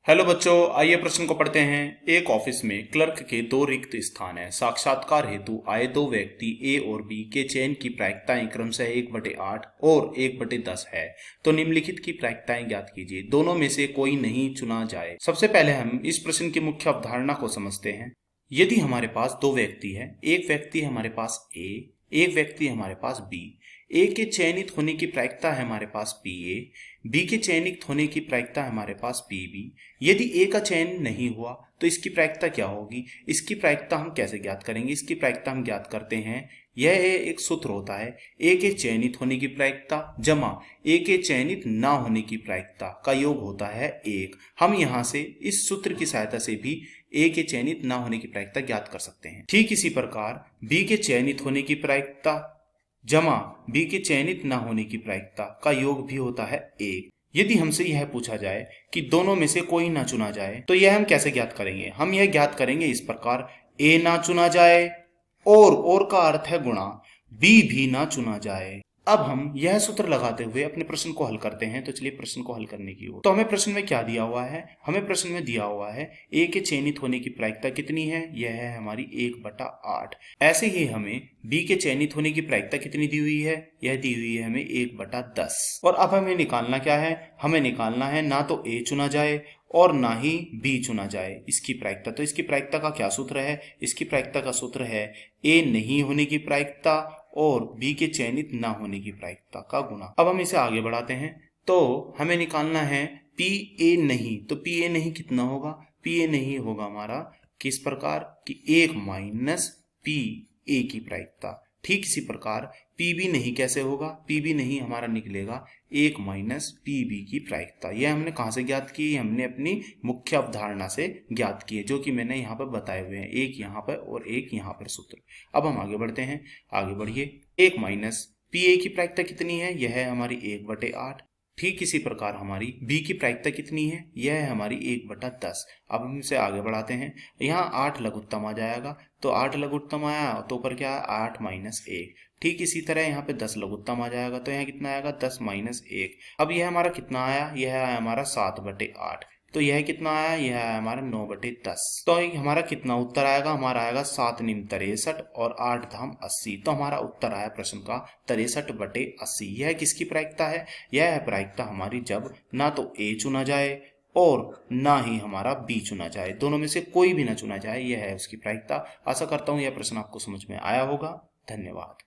Hello बच्चों, आइए प्रश्न को पढ़ते हैं। एक ऑफिस में क्लर्क के दो रिक्त स्थान है। साक्षात्कार हेतु आए दो व्यक्ति ए और बी के चयन की प्रायिकताएं क्रमशः 1/8 और 1/10 है। तो निम्नलिखित की प्रायिकताएं ज्ञात कीजिए। दोनों में से कोई नहीं चुना जाए। सबसे पहले हम इस प्रश्न की मुख्य अवधारणा को समझते हैं। यदि हमारे पास दो व्यक्ति है, एक व्यक्ति हमारे पास ए, एक व्यक्ति हमारे पास बी। ए के चयनित होने की प्रायिकता है हमारे पास पी ए, बी के चयनित होने की प्रायिकता है हमारे पास पी बी। यदि ए का चयन नहीं हुआ तो इसकी प्रायिकता क्या होगी? इसकी प्रायिकता हम कैसे ज्ञात करेंगे? इसकी प्रायिकता हम ज्ञात करते हैं, यह एक सूत्र होता है ए के चयनित होने की प्रायिकता जमा ए के चयनित ना होने की प्रायिकता का योग होता है 1। हम यहाँ से इस सूत्र की सहायता से भी ए के चयनित ना होने की प्रायिकता ज्ञात कर सकते हैं। ठीक इसी प्रकार बी के चयनित होने की प्रायिकता जमा बी के चयनित ना होने की प्रायिकता का योग भी होता है 1। यदि हमसे यह पूछा जाए कि दोनों में से कोई ना चुना जाए तो यह हम कैसे ज्ञात करेंगे? हम यह ज्ञात करेंगे इस प्रकार, ए ना चुना जाए और का अर्थ है गुणा, बी भी ना चुना जाए। अब हम यह सूत्र लगाते हुए अपने प्रश्न को हल करते हैं। तो चलिए प्रश्न को हल करने की ओर। तो हमें प्रश्न में क्या दिया हुआ है? हमें प्रश्न में दिया हुआ है ए के चयनित होने की प्रायिकता कितनी है? यह है हमारी 1/8। ऐसे ही हमें बी के चयनित होने की प्रायिकता कितनी दी हुई है? यह दी हुई है हमें 1/10। और अब हमें निकालना क्या है? हमें निकालना है ना तो ए चुना जाए और ना ही बी चुना जाए इसकी प्रायिकता। तो इसकी प्रायिकता का क्या सूत्र है? इसकी प्रायिकता का सूत्र है ए नहीं होने की प्रायिकता और बी के चयनित ना होने की प्रायिकता का गुणा। अब हम इसे आगे बढ़ाते हैं। तो हमें निकालना है पी ए नहीं। तो पी ए नहीं कितना होगा? पी ए नहीं होगा हमारा किस प्रकार कि 1 माइनस पी ए की प्रायिकता। ठीक इसी प्रकार पी बी नहीं कैसे होगा? पी बी नहीं हमारा निकलेगा 1 माइनस पी बी की प्रायिकता। यह हमने कहाँ से ज्ञात की? हमने अपनी मुख्य अवधारणा से ज्ञात की है, जो कि मैंने यहाँ पर बताए हुए हैं, एक यहाँ पर और एक यहाँ पर सूत्र। अब हम आगे बढ़ते हैं। आगे बढ़िए। 1 माइनस पी ए की प्रायिकता कितनी है? यह है हमारी 1/8। ठीक इसी प्रकार हमारी बी की प्रायिकता कितनी है? यह है हमारी 1/10। अब हम इसे आगे बढ़ाते हैं। यहाँ 8 लघुत्तम आ जाएगा। तो 8 लघुत्तम आया तो ऊपर क्या है? 8 माइनस 1। ठीक इसी तरह यहाँ पे 10 लघुत्तम आ जाएगा। तो यहाँ कितना आएगा? 10 माइनस 1। अब यह हमारा कितना आया? यह आया हमारा 7/8। तो यह कितना आया? यह आया हमारा 9/10। तो हमारा कितना उत्तर आएगा? हमारा आएगा 7 निम 63 और 8 धाम 80। तो हमारा उत्तर आया प्रश्न का 63/80। यह किसकी प्रायिकता है? यह है प्रायिकता हमारी जब ना तो ए चुना जाए और ना ही हमारा बी चुना जाए। दोनों में से कोई भी ना चुना जाए, यह है उसकी प्रायिकता। आशा करता हूं यह प्रश्न आपको समझ में आया होगा। धन्यवाद।